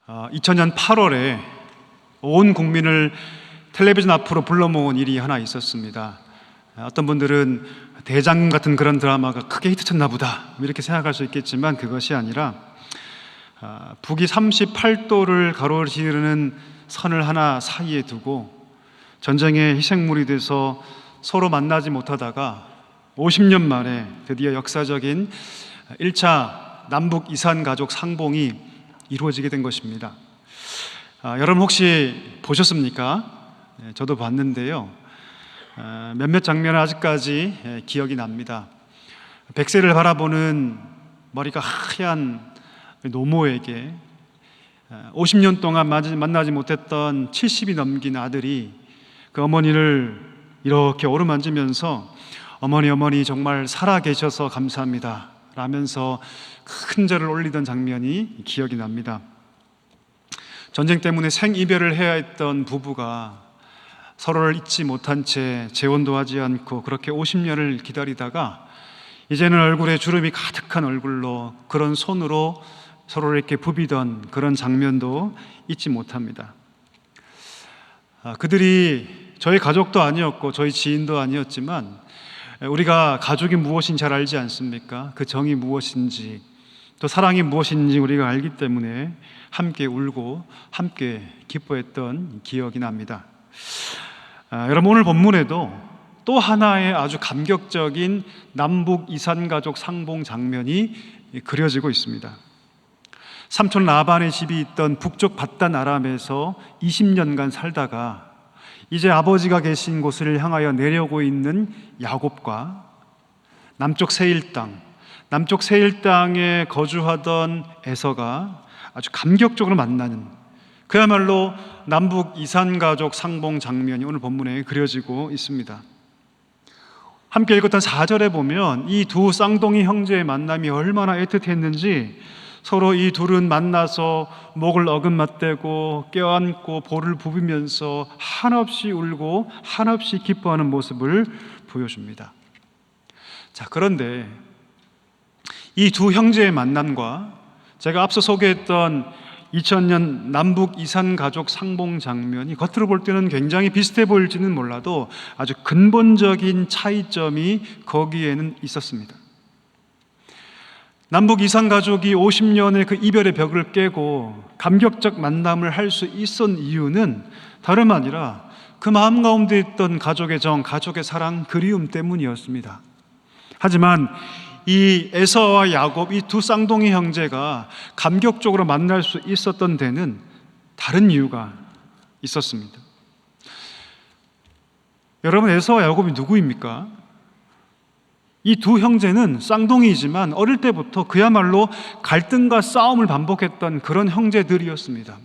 2000년 8월에 온 국민을 텔레비전 앞으로 불러 모은 일이 하나 있었습니다. 어떤 분들은 대장금 같은 그런 드라마가 크게 히트쳤나 보다 이렇게 생각할 수 있겠지만 그것이 아니라 북위 38도를 가로지르는 선을 하나 사이에 두고 전쟁의 희생물이 돼서 서로 만나지 못하다가 50년 만에 드디어 역사적인 1차 남북 이산 가족 상봉이 이루어지게 된 것입니다. 여러분 혹시 보셨습니까? 저도 봤는데요. 몇몇 장면은 아직까지 기억이 납니다. 백세를 바라보는 머리가 하얀 노모에게 50년 동안 만나지 못했던 70이 넘긴 아들이 그 어머니를 이렇게 어루만지면서 어머니 정말 살아계셔서 감사합니다 라면서 큰 절을 올리던 장면이 기억이 납니다. 전쟁 때문에 생이별을 해야 했던 부부가 서로를 잊지 못한 채 재혼도 하지 않고 그렇게 50년을 기다리다가 이제는 얼굴에 주름이 가득한 얼굴로 그런 손으로 서로를 이렇게 부비던 그런 장면도 잊지 못합니다. 그들이 저희 가족도 아니었고 저희 지인도 아니었지만 우리가 가족이 무엇인지 잘 알지 않습니까? 그 정이 무엇인지 또 사랑이 무엇인지 우리가 알기 때문에 함께 울고 함께 기뻐했던 기억이 납니다. 여러분 오늘 본문에도 또 하나의 아주 감격적인 남북 이산가족 상봉 장면이 그려지고 있습니다. 삼촌 라반의 집이 있던 북쪽 밧단 아람에서 20년간 살다가 이제 아버지가 계신 곳을 향하여 내려오고 있는 야곱과 남쪽 세일 땅에 거주하던 에서가 아주 감격적으로 만나는 그야말로 남북 이산가족 상봉 장면이 오늘 본문에 그려지고 있습니다. 함께 읽었던 4절에 보면 이 두 쌍둥이 형제의 만남이 얼마나 애틋했는지 서로 이 둘은 만나서 목을 어금맞대고 껴안고 볼을 부비면서 한없이 울고 한없이 기뻐하는 모습을 보여줍니다. 자, 그런데 이 두 형제의 만남과 제가 앞서 소개했던 2000년 남북 이산 가족 상봉 장면이 겉으로 볼 때는 굉장히 비슷해 보일지는 몰라도 아주 근본적인 차이점이 거기에는 있었습니다. 남북 이산 가족이 50년의 그 이별의 벽을 깨고 감격적 만남을 할 수 있었던 이유는 다름 아니라 그 마음 가운데 있던 가족의 정, 가족의 사랑, 그리움 때문이었습니다. 하지만 이 에서와 야곱, 이 두 쌍둥이 형제가 감격적으로 만날 수 있었던 데는 다른 이유가 있었습니다. 여러분, 에서와 야곱이 누구입니까? 이 두 형제는 쌍둥이이지만 어릴 때부터 그야말로 갈등과 싸움을 반복했던 그런 형제들이었습니다.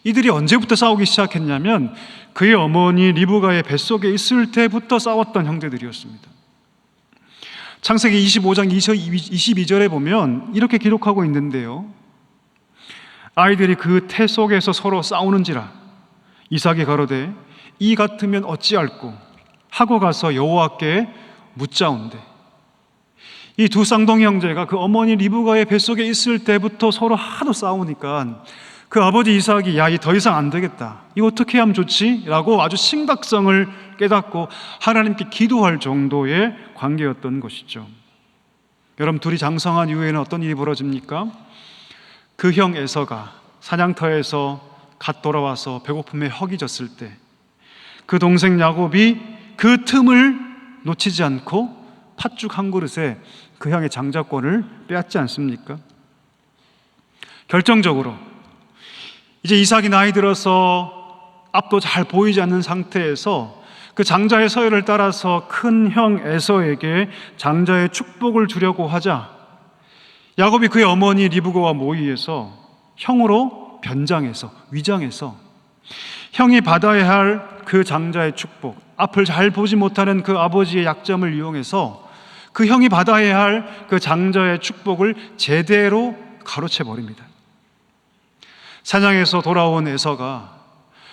이들이 언제부터 싸우기 시작했냐면 그의 어머니 리브가의 뱃속에 있을 때부터 싸웠던 형제들이었습니다. 창세기 25장 22절에 보면 이렇게 기록하고 있는데요. 아이들이 그 태 속에서 서로 싸우는지라 이삭이 가로되 이 같으면 어찌할꼬 하고 가서 여호와께 묻자온대. 이 두 쌍둥이 형제가 그 어머니 리브가의 뱃속에 있을 때부터 서로 하도 싸우니까 그 아버지 이삭이 야, 이 더 이상 안 되겠다. 이거 어떻게 하면 좋지? 라고 아주 심각성을 깨닫고 하나님께 기도할 정도의 관계였던 것이죠. 여러분, 둘이 장성한 이후에는 어떤 일이 벌어집니까? 그 형 에서가 사냥터에서 갓 돌아와서 배고픔에 허기졌을 때 그 동생 야곱이 그 틈을 놓치지 않고 팥죽 한 그릇에 그 형의 장자권을 빼앗지 않습니까? 결정적으로 이제 이삭이 나이 들어서 앞도 잘 보이지 않는 상태에서 그 장자의 서열을 따라서 큰 형 에서에게 장자의 축복을 주려고 하자 야곱이 그의 어머니 리브가와 모의해서 형으로 변장해서 위장해서 형이 받아야 할 그 장자의 축복, 앞을 잘 보지 못하는 그 아버지의 약점을 이용해서 그 형이 받아야 할 그 장자의 축복을 제대로 가로채 버립니다. 사냥에서 돌아온 에서가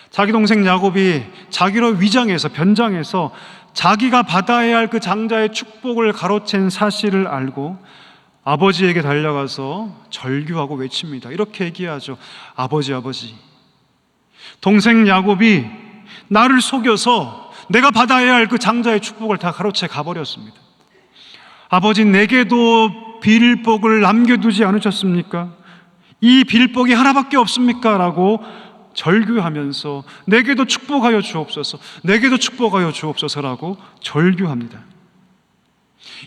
자기 동생 야곱이 자기로 위장해서 변장해서 자기가 받아야 할 그 장자의 축복을 가로챈 사실을 알고 아버지에게 달려가서 절규하고 외칩니다. 이렇게 얘기하죠. 아버지, 아버지. 동생 야곱이 나를 속여서 내가 받아야 할 그 장자의 축복을 다 가로채 가버렸습니다. 아버지, 내게도 빌복을 남겨두지 않으셨습니까? 이 빌복이 하나밖에 없습니까? 라고 절규하면서 내게도 축복하여 주옵소서, 내게도 축복하여 주옵소서라고 절규합니다.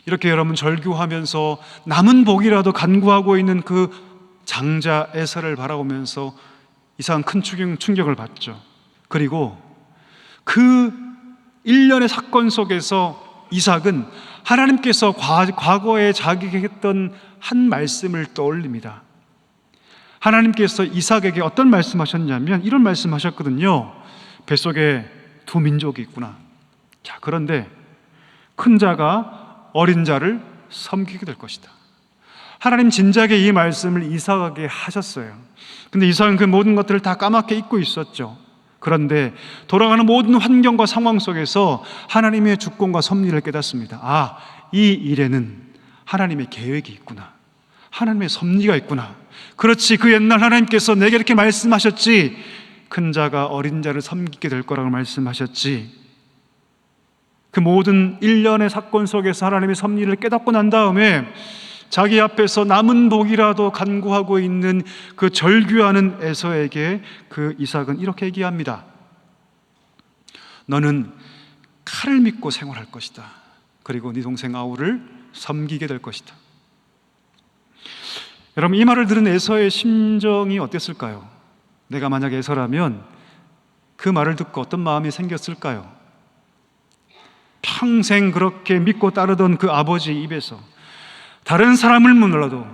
이렇게 여러분 절규하면서 남은 복이라도 간구하고 있는 그 장자 에서를 바라보면서 이상한 큰 충격을 받죠. 그리고 그 일련의 사건 속에서 이삭은 하나님께서 과거에 자기에게 했던 한 말씀을 떠올립니다. 하나님께서 이삭에게 어떤 말씀하셨냐면 이런 말씀하셨거든요. 뱃속에 두 민족이 있구나. 자, 그런데 큰 자가 어린 자를 섬기게 될 것이다. 하나님 진작에 이 말씀을 이삭에게 하셨어요. 근데 이삭은 그 모든 것들을 다 까맣게 잊고 있었죠. 그런데 돌아가는 모든 환경과 상황 속에서 하나님의 주권과 섭리를 깨닫습니다. 아, 이 일에는 하나님의 계획이 있구나, 하나님의 섭리가 있구나. 그렇지, 그 옛날 하나님께서 내게 이렇게 말씀하셨지. 큰 자가 어린 자를 섬기게 될 거라고 말씀하셨지. 그 모든 일련의 사건 속에서 하나님의 섭리를 깨닫고 난 다음에 자기 앞에서 남은 복이라도 간구하고 있는 그 절규하는 에서에게 그 이삭은 이렇게 얘기합니다. 너는 칼을 믿고 생활할 것이다. 그리고 네 동생 아우를 섬기게 될 것이다. 여러분, 이 말을 들은 에서의 심정이 어땠을까요? 내가 만약 에서라면 그 말을 듣고 어떤 마음이 생겼을까요? 평생 그렇게 믿고 따르던 그 아버지 입에서 다른 사람을 몰라도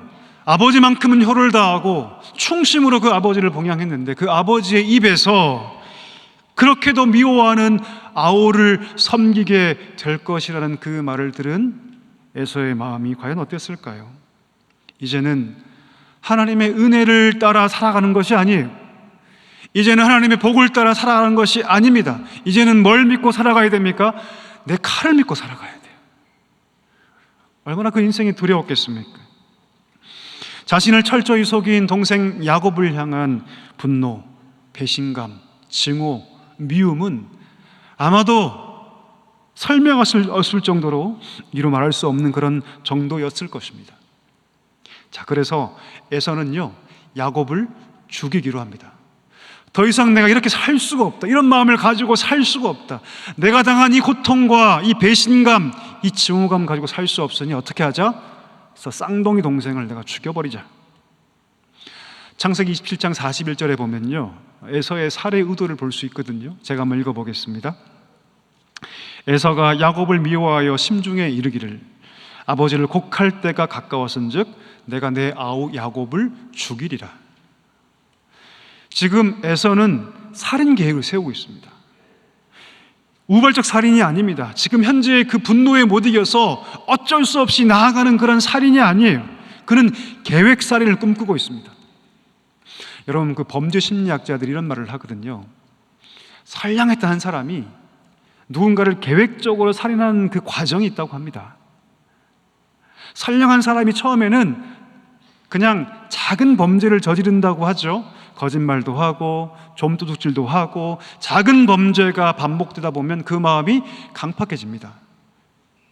아버지만큼은 효를 다하고 충심으로 그 아버지를 봉양했는데 그 아버지의 입에서 그렇게도 미워하는 아우를 섬기게 될 것이라는 그 말을 들은 에서의 마음이 과연 어땠을까요? 이제는 하나님의 은혜를 따라 살아가는 것이 아니에요. 이제는 하나님의 복을 따라 살아가는 것이 아닙니다. 이제는 뭘 믿고 살아가야 됩니까? 내 칼을 믿고 살아가야 돼요. 얼마나 그 인생이 두려웠겠습니까? 자신을 철저히 속인 동생 야곱을 향한 분노, 배신감, 증오, 미움은 아마도 설명할 수 없을 정도로 이루 말할 수 없는 그런 정도였을 것입니다. 자, 그래서 에서는요, 야곱을 죽이기로 합니다. 더 이상 내가 이렇게 살 수가 없다, 이런 마음을 가지고 살 수가 없다, 내가 당한 이 고통과 이 배신감, 이 증오감 가지고 살 수 없으니 어떻게 하자? 그래서 쌍둥이 동생을 내가 죽여버리자. 창세기 27장 41절에 보면요, 에서의 살해 의도를 볼 수 있거든요. 제가 한번 읽어보겠습니다. 에서가 야곱을 미워하여 심중에 이르기를 아버지를 곡할 때가 가까웠은즉 내가 내 아우 야곱을 죽이리라. 지금 에서는 살인 계획을 세우고 있습니다. 우발적 살인이 아닙니다. 지금 현재 그 분노에 못 이겨서 어쩔 수 없이 나아가는 그런 살인이 아니에요. 그는 계획 살인을 꿈꾸고 있습니다. 여러분, 그 범죄 심리학자들이 이런 말을 하거든요. 선량했던 한 사람이 누군가를 계획적으로 살인하는 그 과정이 있다고 합니다. 선량한 사람이 처음에는 그냥 작은 범죄를 저지른다고 하죠. 거짓말도 하고 좀도둑질도 하고 작은 범죄가 반복되다 보면 그 마음이 강팍해집니다.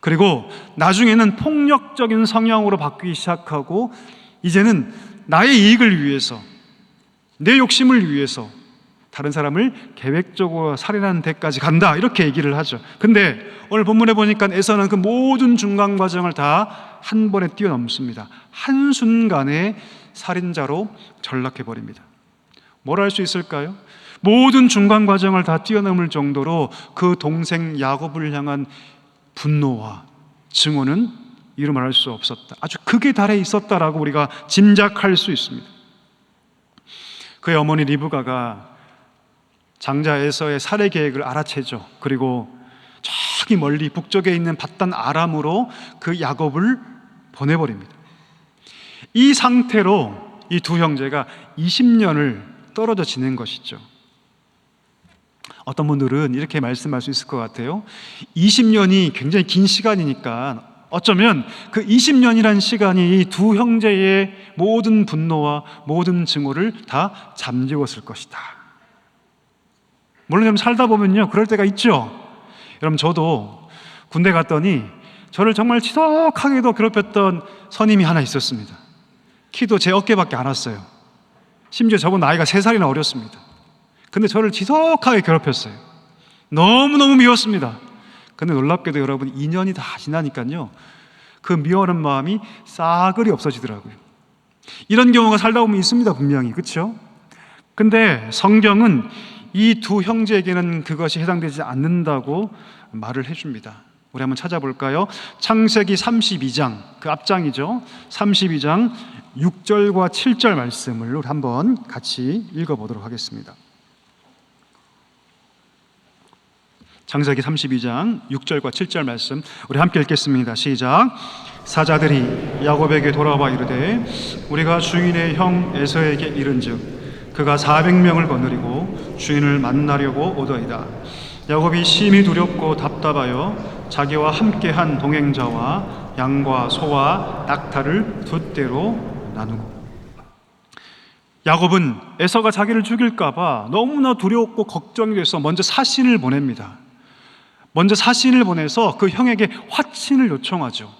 그리고 나중에는 폭력적인 성향으로 바뀌기 시작하고 이제는 나의 이익을 위해서, 내 욕심을 위해서 다른 사람을 계획적으로 살인하는 데까지 간다, 이렇게 얘기를 하죠. 근데 오늘 본문에 보니까 에서는 그 모든 중간 과정을 다 한 번에 뛰어넘습니다. 한순간에 살인자로 전락해버립니다. 뭘 할 수 있을까요? 모든 중간 과정을 다 뛰어넘을 정도로 그 동생 야곱을 향한 분노와 증오는 이루 말할 수 없었다. 아주 극에 달해 있었다라고 우리가 짐작할 수 있습니다. 그의 어머니 리브가가 장자 에서의 살해 계획을 알아채죠. 그리고 저기 멀리 북쪽에 있는 밧단 아람으로 그 야곱을 보내버립니다. 이 상태로 이 두 형제가 20년을 떨어져 지낸 것이죠. 어떤 분들은 이렇게 말씀할 수 있을 것 같아요. 20년이 굉장히 긴 시간이니까 어쩌면 그 20년이란 시간이 이 두 형제의 모든 분노와 모든 증오를 다 잠재웠을 것이다. 물론 여러분 살다 보면요 그럴 때가 있죠. 여러분 저도 군대 갔더니 저를 정말 지독하게도 괴롭혔던 선임이 하나 있었습니다. 키도 제 어깨밖에 안 왔어요. 심지어 저보다 나이가 3살이나 어렸습니다. 근데 저를 지독하게 괴롭혔어요. 너무너무 미웠습니다. 근데 놀랍게도 여러분 2년이 다 지나니까요 그 미워하는 마음이 싸그리 없어지더라고요. 이런 경우가 살다 보면 있습니다, 분명히. 그렇죠? 근데 성경은 이 두 형제에게는 그것이 해당되지 않는다고 말을 해줍니다. 우리 한번 찾아볼까요? 창세기 32장, 그 앞장이죠. 32장 6절과 7절 말씀을 우리 한번 같이 읽어보도록 하겠습니다. 창세기 32장 6절과 7절 말씀 우리 함께 읽겠습니다. 시작. 사자들이 야곱에게 돌아와 이르되 우리가 주인의 형 에서에게 이른즉 그가 400명을 거느리고 주인을 만나려고 오더이다. 야곱이 심히 두렵고 답답하여 자기와 함께한 동행자와 양과 소와 낙타를 두 떼로 나누고. 야곱은 에서가 자기를 죽일까 봐 너무나 두렵고 걱정이 돼서 먼저 사신을 보냅니다. 먼저 사신을 보내서 그 형에게 화친을 요청하죠.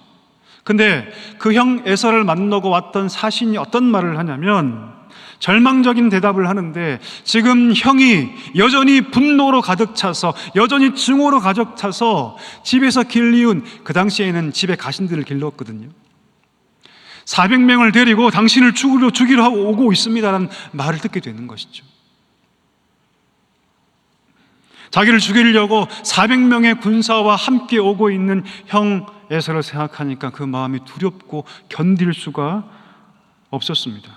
근데 그 형 에서를 만나고 왔던 사신이 어떤 말을 하냐면 절망적인 대답을 하는데 지금 형이 여전히 분노로 가득 차서 여전히 증오로 가득 차서 집에서 길리운, 그 당시에는 집에 가신들을 길렀거든요. 400명을 데리고 당신을 죽이러 하고 오고 있습니다라는 말을 듣게 되는 것이죠. 자기를 죽이려고 400명의 군사와 함께 오고 있는 형 에서를 생각하니까 그 마음이 두렵고 견딜 수가 없었습니다.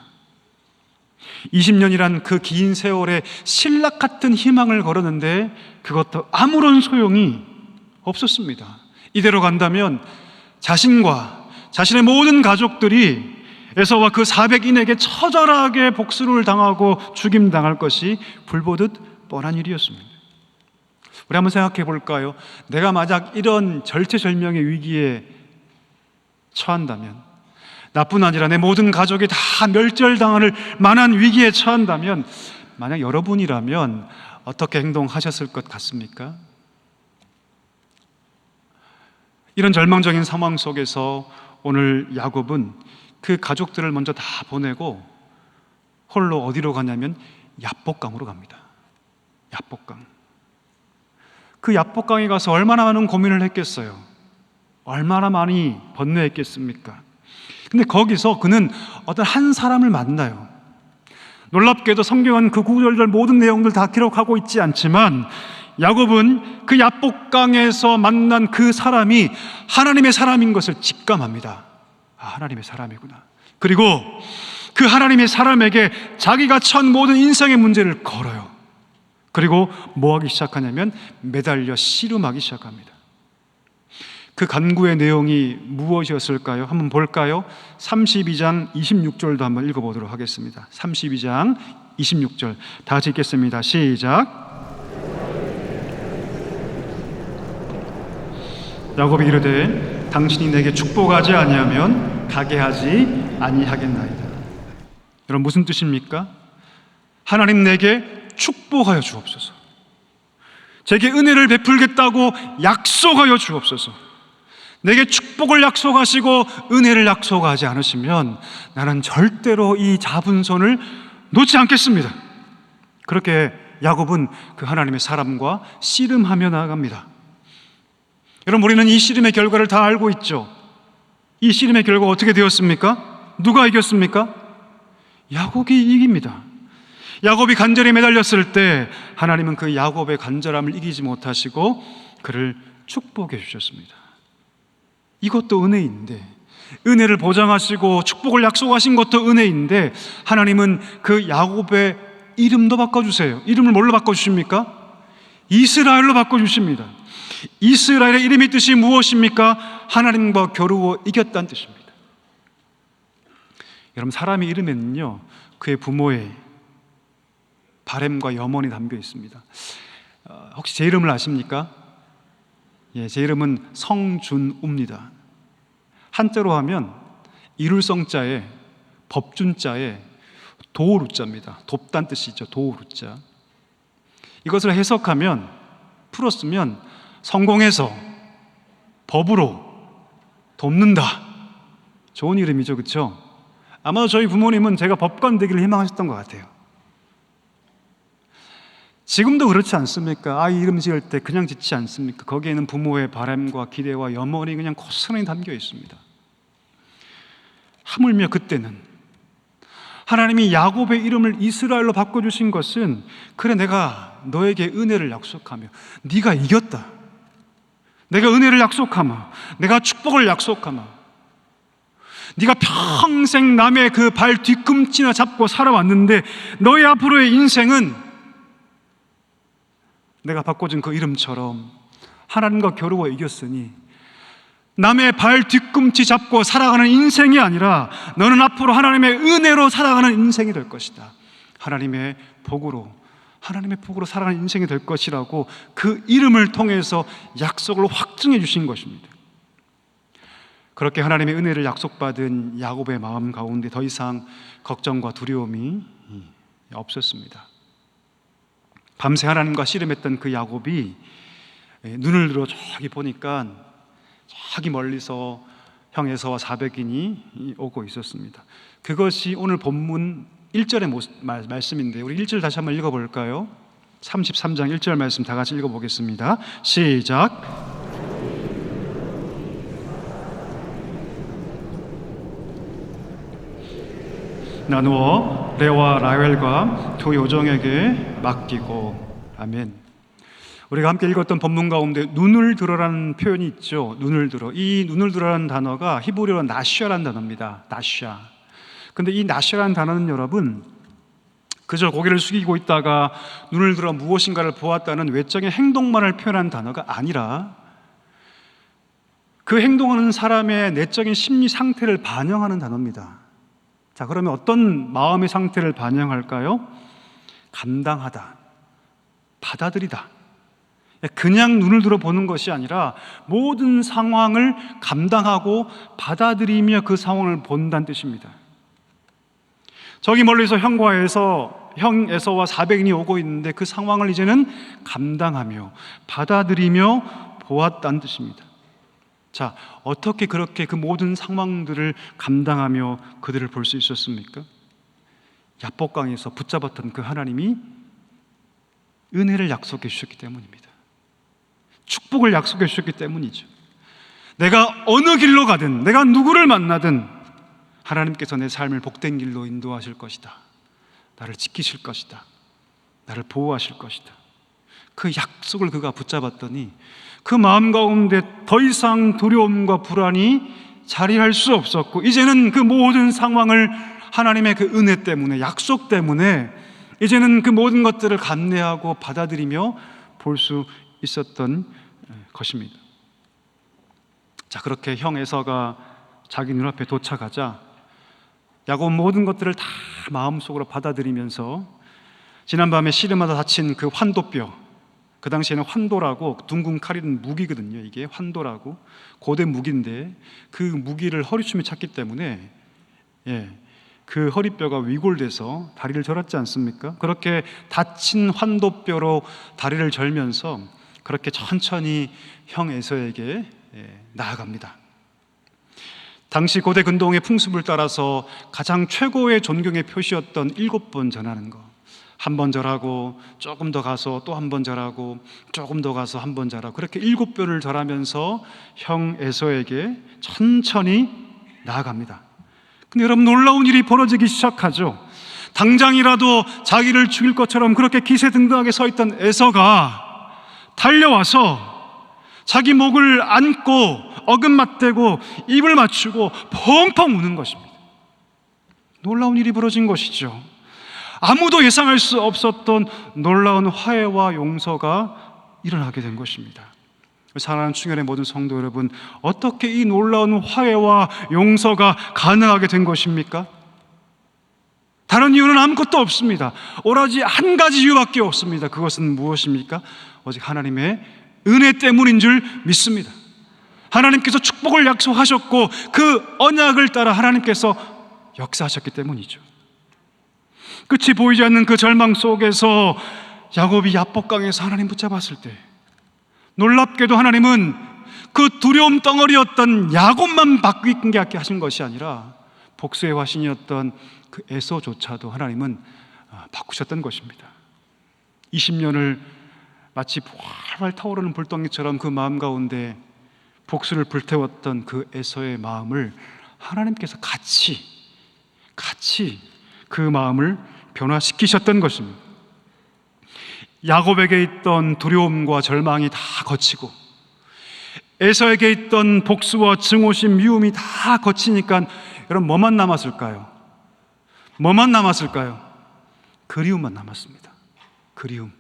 20년이란 그 긴 세월에 신락 같은 희망을 걸었는데 그것도 아무런 소용이 없었습니다. 이대로 간다면 자신과 자신의 모든 가족들이 에서와 그 400인에게 처절하게 복수를 당하고 죽임당할 것이 불보듯 뻔한 일이었습니다. 우리 한번 생각해 볼까요? 내가 만약 이런 절체절명의 위기에 처한다면, 나뿐 아니라 내 모든 가족이 다 멸절당할 만한 위기에 처한다면, 만약 여러분이라면 어떻게 행동하셨을 것 같습니까? 이런 절망적인 상황 속에서 오늘 야곱은 그 가족들을 먼저 다 보내고 홀로 어디로 가냐면 야복강으로 갑니다. 야복강. 그 야복강에 가서 얼마나 많은 고민을 했겠어요? 얼마나 많이 번뇌했겠습니까? 근데 거기서 그는 어떤 한 사람을 만나요. 놀랍게도 성경은 그 구절들 모든 내용들 다 기록하고 있지 않지만 야곱은 그 야복강에서 만난 그 사람이 하나님의 사람인 것을 직감합니다. 아, 하나님의 사람이구나. 그리고 그 하나님의 사람에게 자기가 처한 모든 인생의 문제를 걸어요. 그리고 뭐 하기 시작하냐면 매달려 씨름하기 시작합니다. 그 간구의 내용이 무엇이었을까요? 한번 볼까요? 32장 26절도 한번 읽어보도록 하겠습니다. 32장 26절 다 같이 읽겠습니다. 시작. 야곱이 이르되 당신이 내게 축복하지 아니하면 가게 하지 아니하겠나이다. 여러분 무슨 뜻입니까? 하나님 내게 축복하여 주옵소서. 제게 은혜를 베풀겠다고 약속하여 주옵소서. 내게 축복을 약속하시고 은혜를 약속하지 않으시면 나는 절대로 이 잡은 손을 놓지 않겠습니다. 그렇게 야곱은 그 하나님의 사람과 씨름하며 나아갑니다. 여러분 우리는 이 씨름의 결과를 다 알고 있죠. 이 씨름의 결과가 어떻게 되었습니까? 누가 이겼습니까? 야곱이 이깁니다. 야곱이 간절히 매달렸을 때 하나님은 그 야곱의 간절함을 이기지 못하시고 그를 축복해 주셨습니다. 이것도 은혜인데, 은혜를 보장하시고 축복을 약속하신 것도 은혜인데 하나님은 그 야곱의 이름도 바꿔주세요. 이름을 뭘로 바꿔주십니까? 이스라엘로 바꿔주십니다. 이스라엘의 이름의 뜻이 무엇입니까? 하나님과 겨루어 이겼다는 뜻입니다. 여러분 사람의 이름에는요 그의 부모의 바램과 염원이 담겨 있습니다. 혹시 제 이름을 아십니까? 예, 제 이름은 성준우입니다. 한자로 하면 이룰성자에 법준자에 도루자입니다. 돕다는 뜻이죠. 도루자. 이것을 해석하면, 풀었으면 성공해서 법으로 돕는다. 좋은 이름이죠, 그렇죠? 아마도 저희 부모님은 제가 법관 되기를 희망하셨던 것 같아요. 지금도 그렇지 않습니까? 아이 이름 지을 때 그냥 짓지 않습니까? 거기에는 부모의 바람과 기대와 염원이 그냥 고스란히 담겨 있습니다. 하물며 그때는 하나님이 야곱의 이름을 이스라엘로 바꿔주신 것은, 그래 내가 너에게 은혜를 약속하며 네가 이겼다, 내가 은혜를 약속하며 내가 축복을 약속하며 네가 평생 남의 그 발 뒤꿈치나 잡고 살아왔는데 너의 앞으로의 인생은 내가 바꿔준 그 이름처럼 하나님과 겨루어 이겼으니 남의 발 뒤꿈치 잡고 살아가는 인생이 아니라 너는 앞으로 하나님의 은혜로 살아가는 인생이 될 것이다. 하나님의 복으로 살아가는 인생이 될 것이라고 그 이름을 통해서 약속을 확증해 주신 것입니다. 그렇게 하나님의 은혜를 약속받은 야곱의 마음 가운데 더 이상 걱정과 두려움이 없었습니다. 밤새 하나님과 씨름했던 그 야곱이 눈을 들어 저기 보니까 저기 멀리서 형 에서와 400인이 오고 있었습니다. 그것이 오늘 본문 1절의 말씀인데, 우리 1절 다시 한번 읽어볼까요? 33장 1절 말씀 다 같이 읽어보겠습니다. 시작. 나누어 레와 라헬과 두 요정에게 맡기고. 아멘. 우리가 함께 읽었던 본문 가운데 눈을 들어라는 표현이 있죠. 눈을 들어. 이 눈을 들어라는 단어가 히브리어로 나샤라는 단어입니다. 나샤. 근데 이 나샤라는 단어는 여러분, 그저 고개를 숙이고 있다가 눈을 들어 무엇인가를 보았다는 외적인 행동만을 표현하는 단어가 아니라 그 행동하는 사람의 내적인 심리 상태를 반영하는 단어입니다. 자, 그러면 어떤 마음의 상태를 반영할까요? 감당하다, 받아들이다. 그냥 눈을 들어 보는 것이 아니라 모든 상황을 감당하고 받아들이며 그 상황을 본다는 뜻입니다. 저기 멀리서 형 에서와 400인이 오고 있는데 그 상황을 이제는 감당하며 받아들이며 보았다는 뜻입니다. 자, 어떻게 그렇게 그 모든 상황들을 감당하며 그들을 볼 수 있었습니까? 야복강에서 붙잡았던 그 하나님이 은혜를 약속해 주셨기 때문입니다. 축복을 약속해 주셨기 때문이죠. 내가 어느 길로 가든, 내가 누구를 만나든 하나님께서 내 삶을 복된 길로 인도하실 것이다. 나를 지키실 것이다. 나를 보호하실 것이다. 그 약속을 그가 붙잡았더니 그 마음 가운데 더 이상 두려움과 불안이 자리할 수 없었고, 이제는 그 모든 상황을 하나님의 그 은혜 때문에, 약속 때문에 이제는 그 모든 것들을 감내하고 받아들이며 볼 수 있었던 것입니다. 자, 그렇게 형 에서가 자기 눈앞에 도착하자 야곱은 모든 것들을 다 마음속으로 받아들이면서 지난밤에 씨름하다 다친 그 환도뼈, 그 당시에는 환도라고 둥근 칼이는 무기거든요. 이게 환도라고 고대 무기인데 그 무기를 허리춤에 찼기 때문에 그 허리뼈가 위골돼서 다리를 절았지 않습니까? 그렇게 다친 환도뼈로 다리를 절면서 그렇게 천천히 형 에서에게 나아갑니다. 당시 고대 근동의 풍습을 따라서 가장 최고의 존경의 표시였던 7번 절하는 거. 한 번 절하고 조금 더 가서 또 한 번 절하고 조금 더 가서 한 번 절하고, 그렇게 7번을 절하면서 형 에서에게 천천히 나아갑니다. 근데 여러분, 놀라운 일이 벌어지기 시작하죠. 당장이라도 자기를 죽일 것처럼 그렇게 기세등등하게 서 있던 에서가 달려와서 자기 목을 안고 어금맞대고 입을 맞추고 펑펑 우는 것입니다. 놀라운 일이 벌어진 것이죠. 아무도 예상할 수 없었던 놀라운 화해와 용서가 일어나게 된 것입니다. 사랑하는 충혈의 모든 성도 여러분, 어떻게 이 놀라운 화해와 용서가 가능하게 된 것입니까? 다른 이유는 아무것도 없습니다. 오로지 한 가지 이유밖에 없습니다. 그것은 무엇입니까? 오직 하나님의 은혜 때문인 줄 믿습니다. 하나님께서 축복을 약속하셨고 그 언약을 따라 하나님께서 역사하셨기 때문이죠. 끝이 보이지 않는 그 절망 속에서 야곱이 야복강에서 하나님 붙잡았을 때, 놀랍게도 하나님은 그 두려움 덩어리였던 야곱만 바뀌게 하신 것이 아니라 복수의 화신이었던 그 에서조차도 하나님은 바꾸셨던 것입니다. 20년을 마치 활활 타오르는 불덩이처럼 그 마음 가운데 복수를 불태웠던 그 에서의 마음을 하나님께서 같이 그 마음을 변화시키셨던 것입니다. 야곱에게 있던 두려움과 절망이 다 거치고 에서에게 있던 복수와 증오심, 미움이 다 거치니까 여러분 뭐만 남았을까요? 그리움만 남았습니다. 그리움,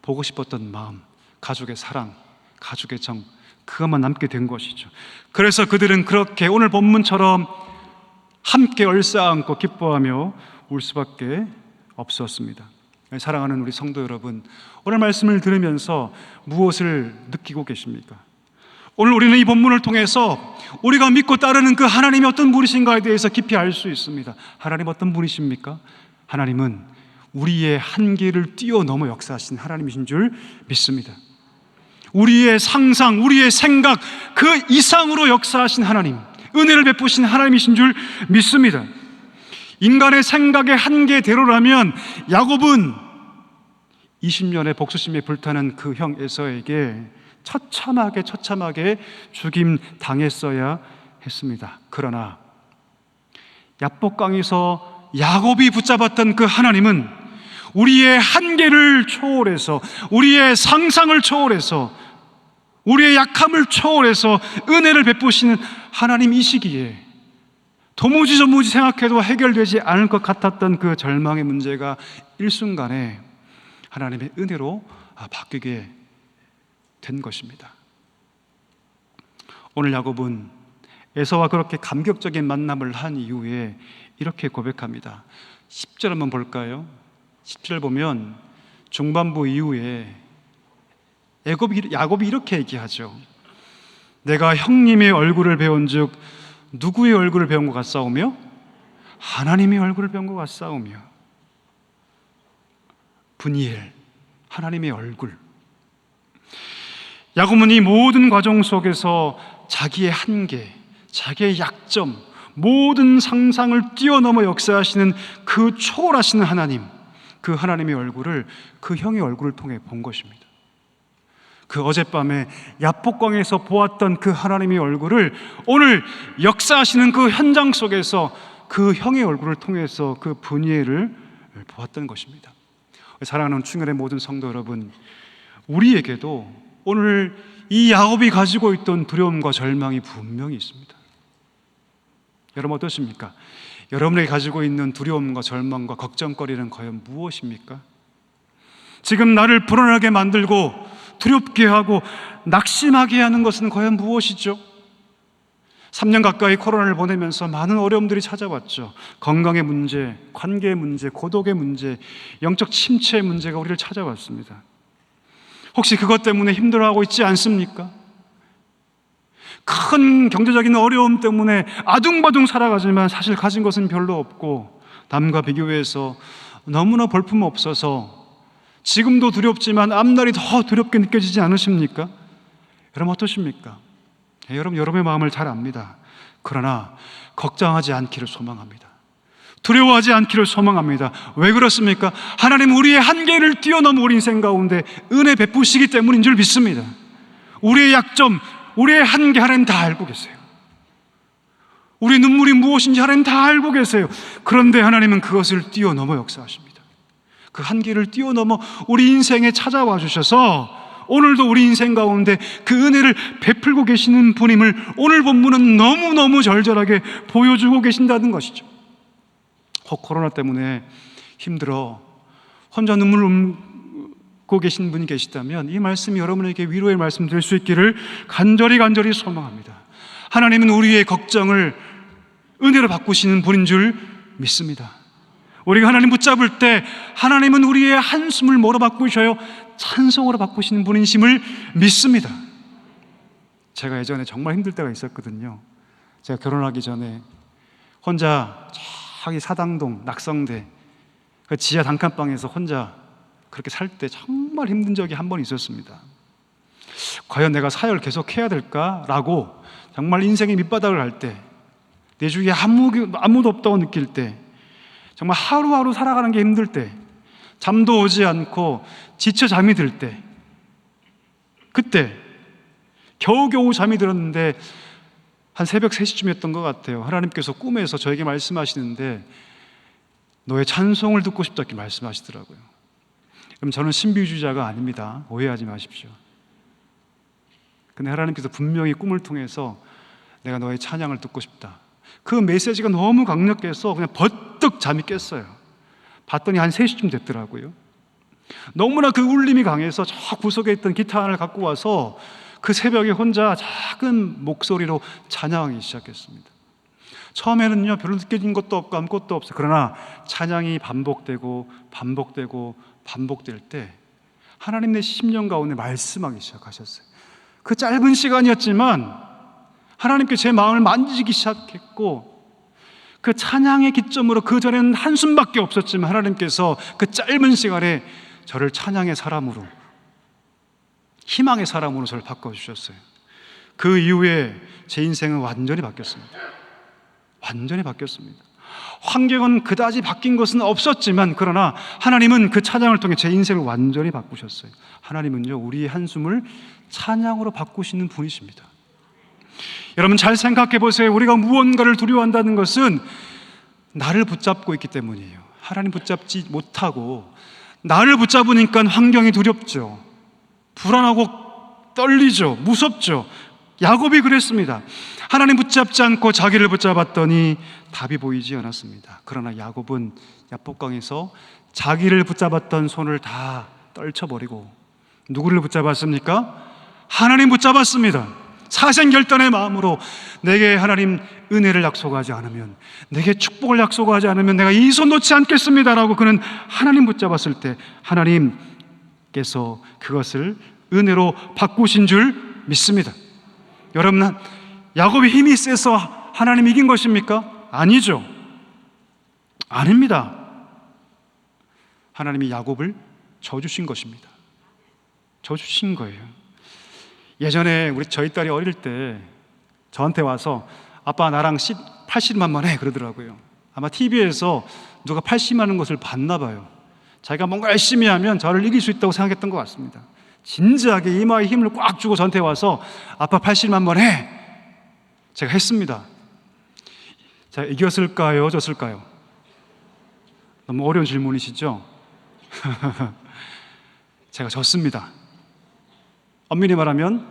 보고 싶었던 마음, 가족의 사랑, 가족의 정, 그것만 남게 된 것이죠. 그래서 그들은 그렇게 오늘 본문처럼 함께 얼싸안고 기뻐하며 울 수밖에 없었습니다. 사랑하는 우리 성도 여러분, 오늘 말씀을 들으면서 무엇을 느끼고 계십니까? 오늘 우리는 이 본문을 통해서 우리가 믿고 따르는 그 하나님이 어떤 분이신가에 대해서 깊이 알 수 있습니다. 하나님 어떤 분이십니까? 하나님은 우리의 한계를 뛰어넘어 역사하신 하나님이신 줄 믿습니다. 우리의 상상, 우리의 생각 그 이상으로 역사하신 하나님, 은혜를 베푸신 하나님이신 줄 믿습니다. 인간의 생각의 한계대로라면 야곱은 20년의 복수심에 불타는 그 형 에서에게 처참하게 죽임 당했어야 했습니다. 그러나 야복강에서 야곱이 붙잡았던 그 하나님은 우리의 한계를 초월해서, 우리의 상상을 초월해서, 우리의 약함을 초월해서 은혜를 베푸시는 하나님이시기에 도무지 생각해도 해결되지 않을 것 같았던 그 절망의 문제가 일순간에 하나님의 은혜로 바뀌게 된 것입니다. 오늘 야곱은 에서와 그렇게 감격적인 만남을 한 이후에 이렇게 고백합니다. 10절 한번 볼까요? 10절 보면 중반부 이후에 야곱이 이렇게 얘기하죠. 내가 형님의 얼굴을 배운즉 누구의 얼굴을 배운 것 같사오며 하나님의 얼굴을 배운 것 같사오며. 분이엘, 하나님의 얼굴. 야곱은 이 모든 과정 속에서 자기의 한계, 자기의 약점, 모든 상상을 뛰어넘어 역사하시는 그 초월하시는 하나님, 그 하나님의 얼굴을 그 형의 얼굴을 통해 본 것입니다. 그 어젯밤에 야복강에서 보았던 그 하나님의 얼굴을 오늘 역사하시는 그 현장 속에서 그 형의 얼굴을 통해서 그 분이엘을 보았던 것입니다. 사랑하는 충혈의 모든 성도 여러분, 우리에게도 오늘 이 야곱이 가지고 있던 두려움과 절망이 분명히 있습니다. 여러분 어떠십니까? 여러분에게 가지고 있는 두려움과 절망과 걱정거리는 과연 무엇입니까? 지금 나를 불안하게 만들고 두렵게 하고 낙심하게 하는 것은 과연 무엇이죠? 3년 가까이 코로나를 보내면서 많은 어려움들이 찾아왔죠. 건강의 문제, 관계의 문제, 고독의 문제, 영적 침체의 문제가 우리를 찾아왔습니다. 혹시 그것 때문에 힘들어하고 있지 않습니까? 큰 경제적인 어려움 때문에 아둥바둥 살아가지만 사실 가진 것은 별로 없고 남과 비교해서 너무나 볼품없어서 지금도 두렵지만 앞날이 더 두렵게 느껴지지 않으십니까? 여러분 어떠십니까? 여러분의 마음을 잘 압니다. 그러나 걱정하지 않기를 소망합니다. 두려워하지 않기를 소망합니다. 왜 그렇습니까? 하나님 우리의 한계를 뛰어넘어 우리 인생 가운데 은혜 베푸시기 때문인 줄 믿습니다. 우리의 약점, 우리의 한계 하나님 다 알고 계세요. 우리 눈물이 무엇인지 하나님 다 알고 계세요. 그런데 하나님은 그것을 뛰어넘어 역사하십니다. 그 한계를 뛰어넘어 우리 인생에 찾아와 주셔서 오늘도 우리 인생 가운데 그 은혜를 베풀고 계시는 분임을 오늘 본문은 너무너무 절절하게 보여주고 계신다는 것이죠. 혹 코로나 때문에 힘들어 혼자 눈물을 훔고 계신 분이 계시다면 이 말씀이 여러분에게 위로의 말씀 될 수 있기를 간절히 소망합니다. 하나님은 우리의 걱정을 은혜로 바꾸시는 분인 줄 믿습니다. 우리가 하나님 붙잡을 때 하나님은 우리의 한숨을 뭐로 바꾸셔요? 찬송으로 바꾸시는 분이심을 믿습니다. 제가 예전에 정말 힘들 때가 있었거든요. 제가 결혼하기 전에 혼자 저기 사당동 낙성대 그 지하 단칸방에서 혼자 그렇게 살 때 정말 힘든 적이 한 번 있었습니다. 과연 내가 사역을 계속 해야 될까라고 정말 인생의 밑바닥을 갈 때, 내 주위에 아무도 없다고 느낄 때, 정말 하루하루 살아가는 게 힘들 때, 잠도 오지 않고 지쳐 잠이 들 때, 그때 겨우겨우 잠이 들었는데 한 새벽 3시쯤이었던 것 같아요. 하나님께서 꿈에서 저에게 말씀하시는데 너의 찬송을 듣고 싶다 이렇게 말씀하시더라고요. 그럼 저는 신비주의자가 아닙니다. 오해하지 마십시오. 근데 하나님께서 분명히 꿈을 통해서 내가 너의 찬양을 듣고 싶다. 그 메시지가 너무 강력해서 그냥 버뜩 잠이 깼어요. 봤더니 한 3시쯤 됐더라고요. 너무나 그 울림이 강해서 저 구석에 있던 기타 하나를 갖고 와서 그 새벽에 혼자 작은 목소리로 찬양하기 시작했습니다. 처음에는요 별로 느껴진 것도 없고 아무것도 없어요. 그러나 찬양이 반복되고 반복될 때 하나님 내 심령 가운데 말씀하기 시작하셨어요. 그 짧은 시간이었지만 하나님께 제 마음을 만지기 시작했고, 그 찬양의 기점으로 그 전에는 한숨밖에 없었지만 하나님께서 그 짧은 시간에 저를 찬양의 사람으로, 희망의 사람으로 저를 바꿔주셨어요. 그 이후에 제 인생은 완전히 바뀌었습니다. 완전히 바뀌었습니다. 환경은 그다지 바뀐 것은 없었지만 그러나 하나님은 그 찬양을 통해 제 인생을 완전히 바꾸셨어요. 하나님은요 우리의 한숨을 찬양으로 바꾸시는 분이십니다. 여러분 잘 생각해 보세요. 우리가 무언가를 두려워한다는 것은 나를 붙잡고 있기 때문이에요. 하나님 붙잡지 못하고 나를 붙잡으니까 환경이 두렵죠. 불안하고 떨리죠. 무섭죠. 야곱이 그랬습니다. 하나님 붙잡지 않고 자기를 붙잡았더니 답이 보이지 않았습니다. 그러나 야곱은 야복강에서 자기를 붙잡았던 손을 다 떨쳐버리고 누구를 붙잡았습니까? 하나님 붙잡았습니다. 사생결단의 마음으로 내게 하나님 은혜를 약속하지 않으면, 내게 축복을 약속하지 않으면 내가 이 손 놓지 않겠습니다라고 그는 하나님 붙잡았을 때 하나님께서 그것을 은혜로 바꾸신 줄 믿습니다. 여러분, 야곱이 힘이 세서 하나님 이긴 것입니까? 아니죠. 아닙니다. 하나님이 야곱을 져주신 것입니다. 져주신 거예요. 예전에 저희 딸이 어릴 때 저한테 와서 아빠 나랑 80만만 해 그러더라고요. 아마 TV에서 누가 80만한 것을 봤나 봐요. 자기가 뭔가 열심히 하면 저를 이길 수 있다고 생각했던 것 같습니다. 진지하게 이마에 힘을 꽉 주고 저한테 와서 아빠 80만만 해. 제가 했습니다. 자, 이겼을까요? 졌을까요? 너무 어려운 질문이시죠? 제가 졌습니다. 엄밀히 말하면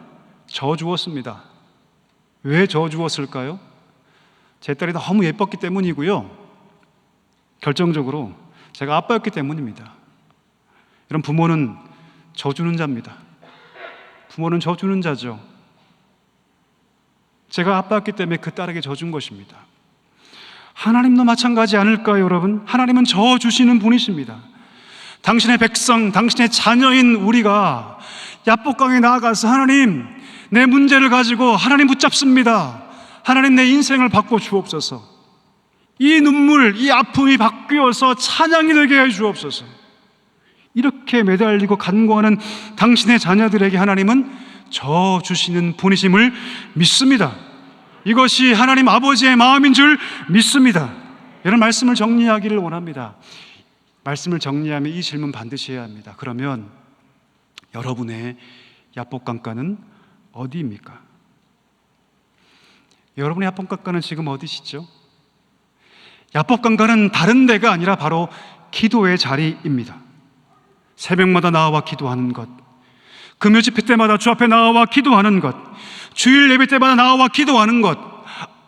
져주었습니다. 왜 져주었을까요? 제 딸이 너무 예뻤기 때문이고요, 결정적으로 제가 아빠였기 때문입니다. 이런 부모는 져주는 자입니다. 부모는 져주는 자죠. 제가 아빠였기 때문에 그 딸에게 져준 것입니다. 하나님도 마찬가지 아닐까요, 여러분? 하나님은 져주시는 분이십니다. 당신의 백성, 당신의 자녀인 우리가 야복강에 나아가서 하나님, 내 문제를 가지고 하나님 붙잡습니다. 하나님 내 인생을 바꿔 주옵소서. 이 눈물, 이 아픔이 바뀌어서 찬양이 되게 해 주옵소서. 이렇게 매달리고 간구하는 당신의 자녀들에게 하나님은 져주시는 분이심을 믿습니다. 이것이 하나님 아버지의 마음인 줄 믿습니다. 이런 말씀을 정리하기를 원합니다. 말씀을 정리하면 이 질문 반드시 해야 합니다. 그러면 여러분의 야복강가는 어디입니까? 여러분의 야복강가는 지금 어디시죠? 야복강가는 다른 데가 아니라 바로 기도의 자리입니다. 새벽마다 나와 기도하는 것, 금요 집회 때마다 주 앞에 나와 기도하는 것, 주일 예배 때마다 나와 기도하는 것,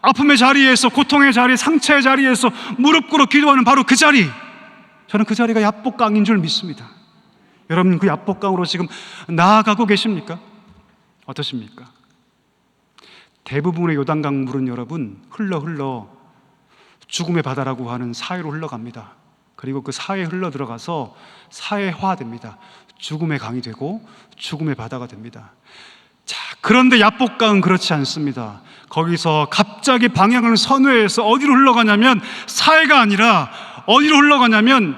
아픔의 자리에서, 고통의 자리, 상처의 자리에서 무릎 꿇어 기도하는 바로 그 자리, 저는 그 자리가 야복강인 줄 믿습니다. 여러분, 그 야복강으로 지금 나아가고 계십니까? 어떠십니까? 대부분의 요단강 물은 여러분 흘러 죽음의 바다라고 하는 사해로 흘러갑니다. 그리고 그 사해에 흘러 들어가서 사해화됩니다. 죽음의 강이 되고 죽음의 바다가 됩니다. 자, 그런데 야복강은 그렇지 않습니다. 거기서 갑자기 방향을 선회해서 어디로 흘러가냐면 사해가 아니라 어디로 흘러가냐면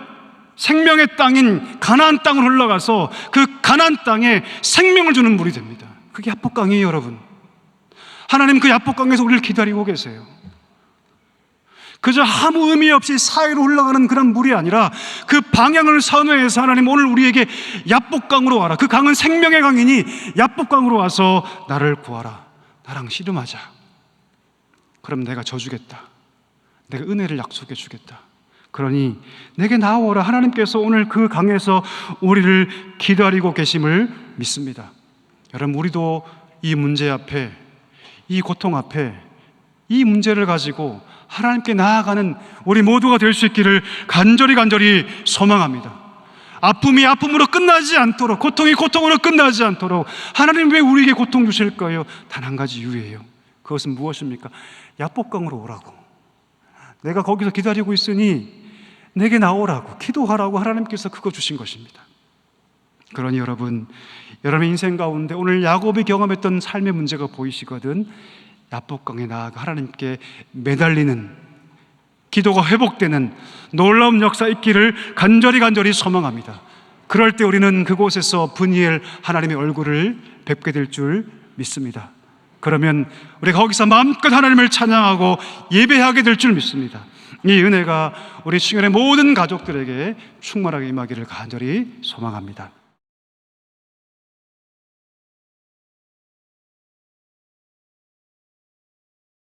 생명의 땅인 가나안 땅으로 흘러가서 그 가나안 땅에 생명을 주는 물이 됩니다. 그게 야복강이에요, 여러분. 하나님 그 야복강에서 우리를 기다리고 계세요. 그저 아무 의미 없이 사해로 흘러가는 그런 물이 아니라 그 방향을 선회해서 하나님 오늘 우리에게 야복강으로 와라. 그 강은 생명의 강이니 야복강으로 와서 나를 구하라. 나랑 씨름하자. 그럼 내가 져주겠다. 내가 은혜를 약속해 주겠다. 그러니 내게 나오라. 하나님께서 오늘 그 강에서 우리를 기다리고 계심을 믿습니다. 여러분, 우리도 이 문제 앞에, 이 고통 앞에 이 문제를 가지고 하나님께 나아가는 우리 모두가 될 수 있기를 간절히 소망합니다. 아픔이 아픔으로 끝나지 않도록, 고통이 고통으로 끝나지 않도록 하나님 왜 우리에게 고통 주실 거예요? 단 한 가지 이유예요. 그것은 무엇입니까? 야복강으로 오라고. 내가 거기서 기다리고 있으니 내게 나오라고, 기도하라고 하나님께서 그거 주신 것입니다. 그러니 여러분, 여러분의 인생 가운데 오늘 야곱이 경험했던 삶의 문제가 보이시거든 야복강에 나아가 하나님께 매달리는, 기도가 회복되는 놀라운 역사 있기를 간절히 소망합니다. 그럴 때 우리는 그곳에서 분이엘 하나님의 얼굴을 뵙게 될 줄 믿습니다. 그러면 우리가 거기서 마음껏 하나님을 찬양하고 예배하게 될 줄 믿습니다. 이 은혜가 우리 충현의 모든 가족들에게 충만하게 임하기를 간절히 소망합니다.